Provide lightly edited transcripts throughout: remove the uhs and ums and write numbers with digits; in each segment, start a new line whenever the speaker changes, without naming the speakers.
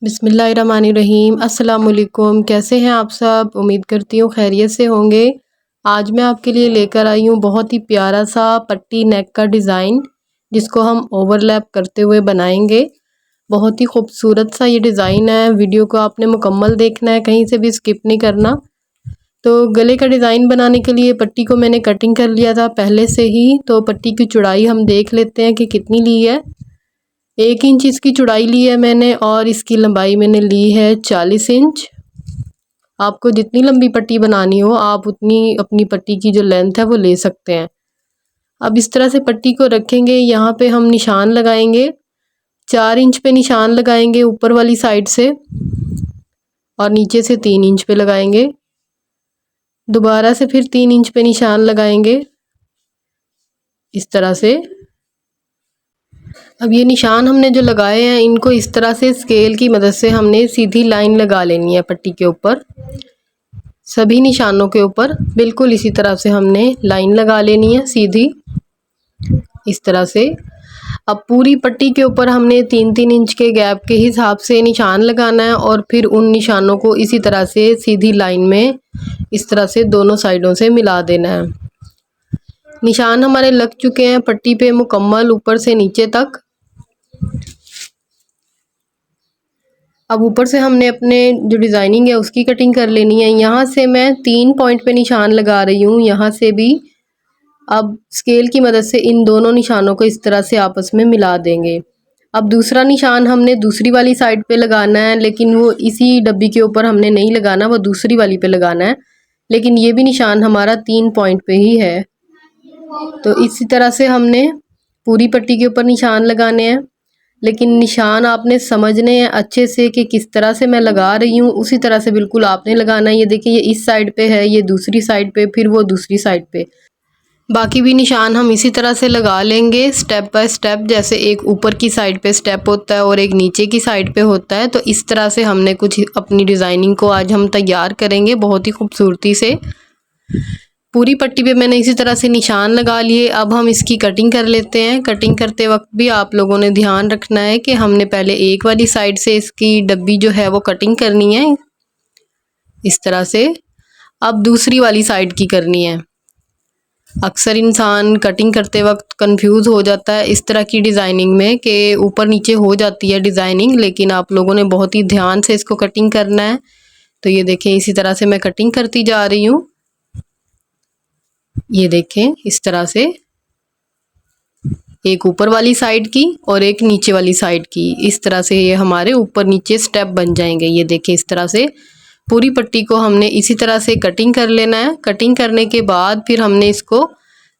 बिस्मिल्लाहिर्रहमानिर्रहीम। अस्सलाम वालेकुम। कैसे हैं आप सब? उम्मीद करती हूँ खैरियत से होंगे। आज मैं आपके लिए लेकर आई हूँ बहुत ही प्यारा सा पट्टी नेक का डिज़ाइन, जिसको हम ओवरलैप करते हुए बनाएंगे। बहुत ही खूबसूरत सा ये डिज़ाइन है। वीडियो को आपने मुकम्मल देखना है, कहीं से भी स्किप नहीं करना। तो गले का डिज़ाइन बनाने के लिए पट्टी को मैंने कटिंग कर लिया था पहले से ही। तो पट्टी की चौड़ाई हम देख लेते हैं कि कितनी ली है। 1 इंच इसकी चौड़ाई ली है मैंने और इसकी लंबाई मैंने ली है 40 इंच। आपको जितनी लंबी पट्टी बनानी हो आप उतनी अपनी पट्टी की जो लेंथ है वो ले सकते हैं। अब इस तरह से पट्टी को रखेंगे। यहाँ पे हम निशान लगाएंगे, 4 इंच पे निशान लगाएंगे ऊपर वाली साइड से और नीचे से 3 इंच पे लगाएंगे। दोबारा से फिर 3 इंच पे निशान लगाएंगे इस तरह से। अब ये निशान हमने जो लगाए हैं इनको इस तरह से स्केल की मदद से हमने सीधी लाइन लगा लेनी है पट्टी के ऊपर। सभी निशानों के ऊपर बिल्कुल इसी तरह से हमने लाइन लगा लेनी है सीधी, इस तरह से। अब पूरी पट्टी के ऊपर हमने 3-3 इंच के गैप के हिसाब से निशान लगाना है और फिर उन निशानों को इसी तरह से सीधी लाइन में इस तरह से दोनों साइडों से मिला देना है। निशान हमारे लग चुके हैं पट्टी पे मुकम्मल ऊपर से नीचे तक। अब ऊपर से हमने अपने जो डिज़ाइनिंग है उसकी कटिंग कर लेनी है। यहाँ से मैं 3 पॉइंट पे निशान लगा रही हूँ, यहाँ से भी। अब स्केल की मदद से इन दोनों निशानों को इस तरह से आपस में मिला देंगे। अब दूसरा निशान हमने दूसरी वाली साइड पे लगाना है, लेकिन वो इसी डब्बी के ऊपर हमने नहीं लगाना, वो दूसरी वाली पे लगाना है। लेकिन ये भी निशान हमारा 3 पॉइंट पे ही है। तो इसी तरह से हमने पूरी पट्टी के ऊपर निशान लगाने हैं, लेकिन निशान आपने समझने हैं अच्छे से कि किस तरह से मैं लगा रही हूँ, उसी तरह से बिल्कुल आपने लगाना है। ये देखिए, ये इस साइड पे है, ये दूसरी साइड पे, फिर वो दूसरी साइड पे। बाकी भी निशान हम इसी तरह से लगा लेंगे स्टेप बाय स्टेप। जैसे एक ऊपर की साइड पे स्टेप होता है और एक नीचे की साइड पे होता है, तो इस तरह से हमने कुछ अपनी डिज़ाइनिंग को आज हम तैयार करेंगे बहुत ही खूबसूरती से। पूरी पट्टी पे मैंने इसी तरह से निशान लगा लिए। अब हम इसकी कटिंग कर लेते हैं। कटिंग करते वक्त भी आप लोगों ने ध्यान रखना है कि हमने पहले एक वाली साइड से इसकी डब्बी जो है वो कटिंग करनी है इस तरह से। अब दूसरी वाली साइड की करनी है। अक्सर इंसान कटिंग करते वक्त कंफ्यूज हो जाता है इस तरह की डिज़ाइनिंग में कि ऊपर नीचे हो जाती है डिज़ाइनिंग, लेकिन आप लोगों ने बहुत ही ध्यान से इसको कटिंग करना है। तो ये देखें, इसी तरह से मैं कटिंग करती जा रही हूँ। ये देखें, इस तरह से एक ऊपर वाली साइड की और एक नीचे वाली साइड की, इस तरह से ये हमारे ऊपर नीचे स्टेप बन जाएंगे। ये देखें, इस तरह से पूरी पट्टी को हमने इसी तरह से कटिंग कर लेना है। कटिंग करने के बाद फिर हमने इसको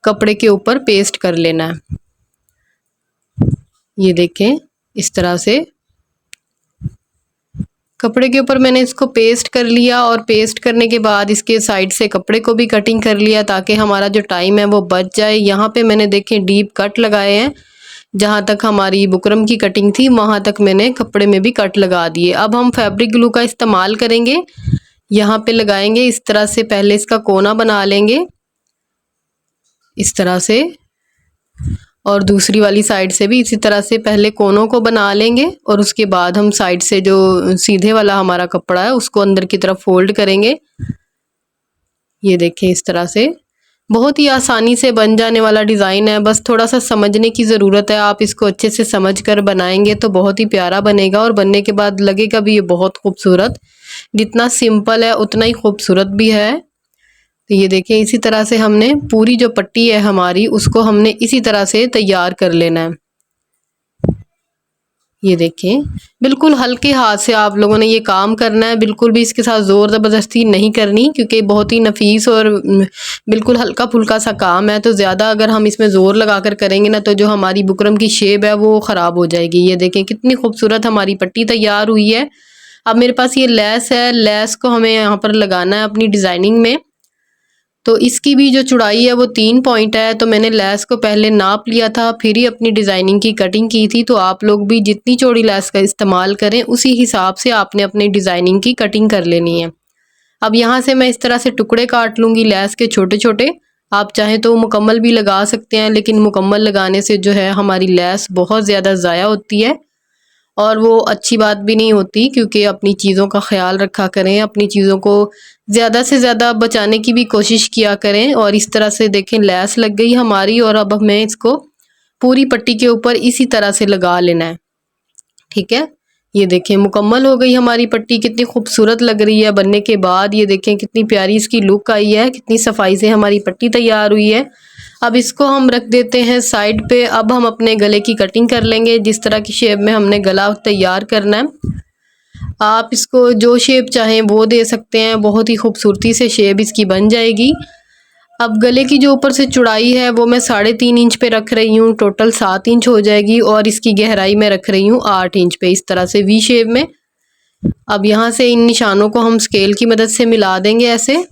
कपड़े के ऊपर पेस्ट कर लेना है। ये देखें, इस तरह से कपड़े के ऊपर मैंने इसको पेस्ट कर लिया और पेस्ट करने के बाद इसके साइड से कपड़े को भी कटिंग कर लिया ताकि हमारा जो टाइम है वो बच जाए। यहाँ पे मैंने देखें डीप कट लगाए हैं। जहाँ तक हमारी बुकरम की कटिंग थी वहाँ तक मैंने कपड़े में भी कट लगा दिए। अब हम फैब्रिक ग्लू का इस्तेमाल करेंगे। यहाँ पे लगाएंगे इस तरह से, पहले इसका कोना बना लेंगे इस तरह से, और दूसरी वाली साइड से भी इसी तरह से पहले कोनों को बना लेंगे और उसके बाद हम साइड से जो सीधे वाला हमारा कपड़ा है उसको अंदर की तरफ फोल्ड करेंगे। ये देखें, इस तरह से बहुत ही आसानी से बन जाने वाला डिज़ाइन है। बस थोड़ा सा समझने की ज़रूरत है। आप इसको अच्छे से समझ कर बनाएंगे तो बहुत ही प्यारा बनेगा और बनने के बाद लगेगा भी ये बहुत खूबसूरत। जितना सिंपल है उतना ही खूबसूरत भी है। तो ये देखें, इसी तरह से हमने पूरी जो पट्टी है हमारी उसको हमने इसी तरह से तैयार कर लेना है। ये देखें, बिल्कुल हल्के हाथ से आप लोगों ने ये काम करना है। बिल्कुल भी इसके साथ ज़ोर ज़बरदस्ती नहीं करनी, क्योंकि बहुत ही नफीस और बिल्कुल हल्का फुल्का सा काम है। तो ज़्यादा अगर हम इसमें ज़ोर लगा कर करेंगे ना तो जो हमारी बुकरम की शेप है वो ख़राब हो जाएगी। ये देखें, कितनी खूबसूरत हमारी पट्टी तैयार हुई है। अब मेरे पास ये लेस है, लेस को हमें यहाँ पर लगाना है अपनी डिज़ाइनिंग में। तो इसकी भी जो चौड़ाई है वो 3 पॉइंट है। तो मैंने लेस को पहले नाप लिया था, फिर ही अपनी डिज़ाइनिंग की कटिंग की थी। तो आप लोग भी जितनी चौड़ी लेस का इस्तेमाल करें उसी हिसाब से आपने अपनी डिज़ाइनिंग की कटिंग कर लेनी है। अब यहाँ से मैं इस तरह से टुकड़े काट लूँगी लेस के छोटे छोटे। आप चाहें तो मुकम्मल भी लगा सकते हैं, लेकिन मुकम्मल लगाने से जो है हमारी लेस बहुत ज़्यादा ज़ाया होती है और वो अच्छी बात भी नहीं होती, क्योंकि अपनी चीज़ों का ख्याल रखा करें, अपनी चीज़ों को ज़्यादा से ज़्यादा बचाने की भी कोशिश किया करें। और इस तरह से देखें लैस लग गई हमारी, और अब हमें इसको पूरी पट्टी के ऊपर इसी तरह से लगा लेना है। ठीक है, ये देखें मुकम्मल हो गई हमारी पट्टी। कितनी खूबसूरत लग रही है बनने के बाद। ये देखें कितनी प्यारी इसकी लुक आई है, कितनी सफाई से हमारी पट्टी तैयार हुई है। अब इसको हम रख देते हैं साइड पे। अब हम अपने गले की कटिंग कर लेंगे। जिस तरह की शेप में हमने गला तैयार करना है, आप इसको जो शेप चाहें वो दे सकते हैं। बहुत ही खूबसूरती से शेप इसकी बन जाएगी। अब गले की जो ऊपर से चौड़ाई है वो मैं 3.5 इंच पे रख रही हूँ, टोटल 7 इंच हो जाएगी। और इसकी गहराई मैं रख रही हूँ 8 इंच पे, इस तरह से वी शेप में। अब यहाँ से इन निशानों को हम स्केल की मदद से मिला देंगे ऐसे।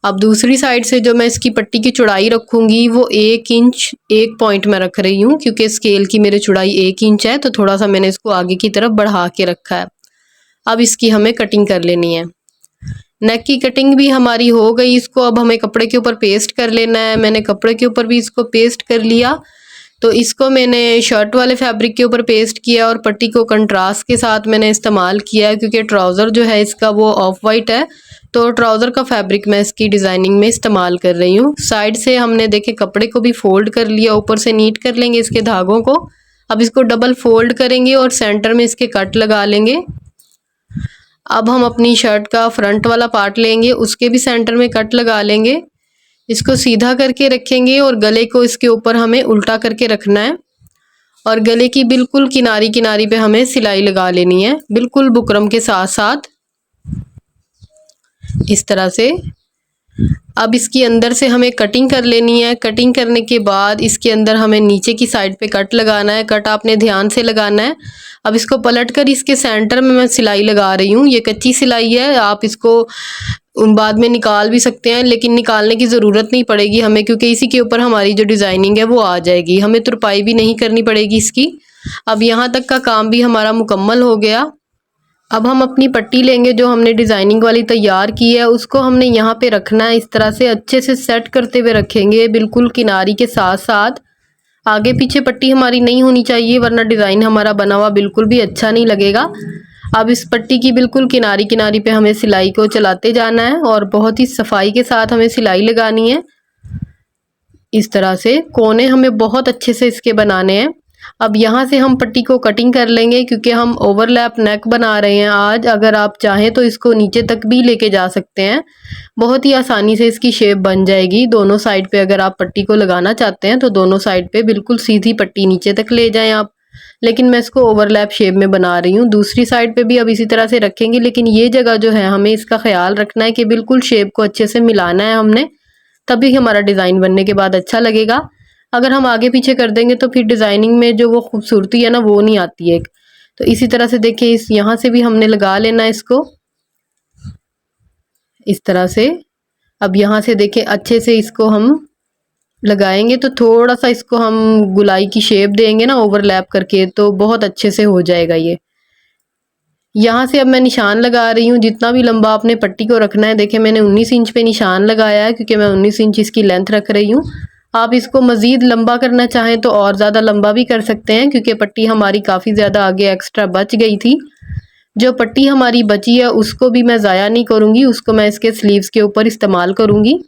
अब दूसरी साइड से जो मैं इसकी पट्टी की चौड़ाई रखूँगी वो 1 इंच 1 पॉइंट में रख रही हूँ, क्योंकि स्केल की मेरी चौड़ाई 1 इंच है, तो थोड़ा सा मैंने इसको आगे की तरफ बढ़ा के रखा है। अब इसकी हमें कटिंग कर लेनी है। नेक की कटिंग भी हमारी हो गई। इसको अब हमें कपड़े के ऊपर पेस्ट कर लेना है। मैंने कपड़े के ऊपर भी इसको पेस्ट कर लिया। तो इसको मैंने शर्ट वाले फैब्रिक के ऊपर पेस्ट किया और पट्टी को कंट्रास्ट के साथ मैंने इस्तेमाल किया है, क्योंकि ट्राउज़र जो है इसका वो ऑफ वाइट है, तो ट्राउज़र का फैब्रिक मैं इसकी डिज़ाइनिंग में इस्तेमाल कर रही हूँ। साइड से हमने देखे कपड़े को भी फोल्ड कर लिया, ऊपर से नीट कर लेंगे इसके धागों को। अब इसको डबल फोल्ड करेंगे और सेंटर में इसके कट लगा लेंगे। अब हम अपनी शर्ट का फ्रंट वाला पार्ट लेंगे, उसके भी सेंटर में कट लगा लेंगे। इसको सीधा करके रखेंगे और गले को इसके ऊपर हमें उल्टा करके रखना है। और गले की बिल्कुल किनारी किनारी पे हमें सिलाई लगा लेनी है, बिल्कुल बुकरम के साथ साथ, इस तरह से। अब इसकी अंदर से हमें कटिंग कर लेनी है। कटिंग करने के बाद इसके अंदर हमें नीचे की साइड पे कट लगाना है। कट आपने ध्यान से लगाना है। अब इसको पलटकर इसके सेंटर में मैं सिलाई लगा रही हूँ। ये कच्ची सिलाई है, आप इसको बाद में निकाल भी सकते हैं, लेकिन निकालने की ज़रूरत नहीं पड़ेगी हमें, क्योंकि इसी के ऊपर हमारी जो डिज़ाइनिंग है वो आ जाएगी। हमें तुरपाई भी नहीं करनी पड़ेगी इसकी। अब यहाँ तक का काम भी हमारा मुकम्मल हो गया। अब हम अपनी पट्टी लेंगे जो हमने डिज़ाइनिंग वाली तैयार की है, उसको हमने यहाँ पे रखना है। इस तरह से अच्छे से सेट करते हुए रखेंगे, बिल्कुल किनारी के साथ साथ। आगे पीछे पट्टी हमारी नहीं होनी चाहिए, वरना डिज़ाइन हमारा बना हुआ बिल्कुल भी अच्छा नहीं लगेगा। अब इस पट्टी की बिल्कुल किनारी किनारी पे हमें सिलाई को चलाते जाना है और बहुत ही सफाई के साथ हमें सिलाई लगानी है। इस तरह से कोने हमें बहुत अच्छे से इसके बनाने हैं। अब यहाँ से हम पट्टी को कटिंग कर लेंगे, क्योंकि हम ओवरलैप नेक बना रहे हैं आज। अगर आप चाहें तो इसको नीचे तक भी लेके जा सकते हैं, बहुत ही आसानी से इसकी शेप बन जाएगी। दोनों साइड पे अगर आप पट्टी को लगाना चाहते हैं तो दोनों साइड पे बिल्कुल सीधी पट्टी नीचे तक ले जाएं आप, लेकिन मैं इसको ओवरलैप शेप में बना रही हूँ। दूसरी साइड पे भी अब इसी तरह से रखेंगे, लेकिन ये जगह जो है हमें इसका ख्याल रखना है कि बिल्कुल शेप को अच्छे से मिलाना है हमने, तभी हमारा डिज़ाइन बनने के बाद अच्छा लगेगा। अगर हम आगे पीछे कर देंगे तो फिर डिज़ाइनिंग में जो वो खूबसूरती है ना वो नहीं आती है। तो इसी तरह से देखिए, इस यहाँ से भी हमने लगा लेना है इसको, इस तरह से। अब यहाँ से देखें अच्छे से इसको हम लगाएंगे, तो थोड़ा सा इसको हम गुलाई की शेप देंगे ना ओवरलैप करके, तो बहुत अच्छे से हो जाएगा ये। यहाँ से अब मैं निशान लगा रही हूँ। जितना भी लंबा आपने पट्टी को रखना है, देखें मैंने 19 इंच पे निशान लगाया है, क्योंकि मैं 19 इंच इसकी लेंथ रख रही हूँ। आप इसको मज़ीद लंबा करना चाहें तो और ज़्यादा लंबा भी कर सकते हैं, क्योंकि पट्टी हमारी काफ़ी ज़्यादा आगे एक्स्ट्रा बच गई थी। जो पट्टी हमारी बची है उसको भी मैं ज़ाया नहीं करूँगी, उसको मैं इसके स्लीव्स के ऊपर इस्तेमाल करूँगी,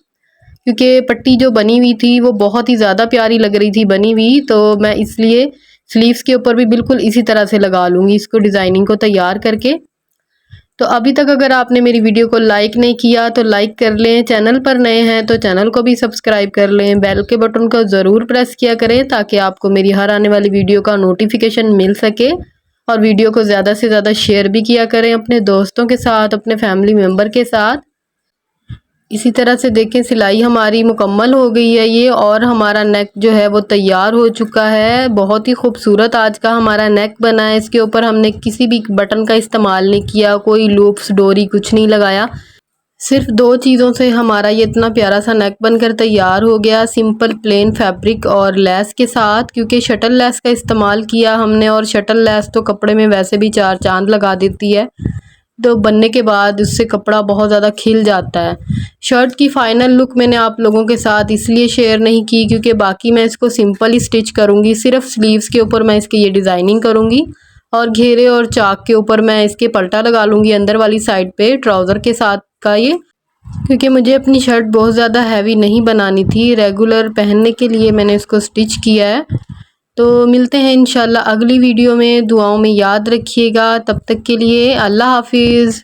क्योंकि पट्टी जो बनी हुई थी वो बहुत ही ज़्यादा प्यारी लग रही थी बनी हुई, तो मैं इसलिए स्लीव्स के ऊपर भी बिल्कुल इसी तरह से लगा लूँगी इसको डिज़ाइनिंग को तैयार करके। तो अभी तक अगर आपने मेरी वीडियो को लाइक नहीं किया तो लाइक कर लें, चैनल पर नए हैं तो चैनल को भी सब्सक्राइब कर लें, बेल के बटन को ज़रूर प्रेस किया करें ताकि आपको मेरी हर आने वाली वीडियो का नोटिफिकेशन मिल सके। और वीडियो को ज़्यादा से ज़्यादा शेयर भी किया करें अपने दोस्तों के साथ, अपने फैमिली मेम्बर के साथ। इसी तरह से देखें सिलाई हमारी मुकम्मल हो गई है ये, और हमारा नेक जो है वो तैयार हो चुका है। बहुत ही खूबसूरत आज का हमारा नेक बना है। इसके ऊपर हमने किसी भी बटन का इस्तेमाल नहीं किया, कोई लूप्स डोरी कुछ नहीं लगाया, सिर्फ 2 चीज़ों से हमारा ये इतना प्यारा सा नेक बनकर तैयार हो गया, सिंपल प्लेन फैब्रिक और लेस के साथ, क्योंकि शटल लेस का इस्तेमाल किया हमने, और शटल लेस तो कपड़े में वैसे भी 4 चांद लगा देती है, तो बनने के बाद उससे कपड़ा बहुत ज़्यादा खिल जाता है। शर्ट की फ़ाइनल लुक मैंने आप लोगों के साथ इसलिए शेयर नहीं की क्योंकि बाकी मैं इसको सिंपल ही स्टिच करूँगी, सिर्फ स्लीव्स के ऊपर मैं इसकी ये डिज़ाइनिंग करूँगी और घेरे और चाक के ऊपर मैं इसके पलटा लगा लूँगी अंदर वाली साइड पे ट्राउज़र के साथ का ये, क्योंकि मुझे अपनी शर्ट बहुत ज़्यादा हैवी नहीं बनानी थी, रेगुलर पहनने के लिए मैंने इसको स्टिच किया है। तो मिलते हैं इंशाल्लाह अगली वीडियो में, दुआओं में याद रखिएगा। तब तक के लिए अल्लाह हाफिज़।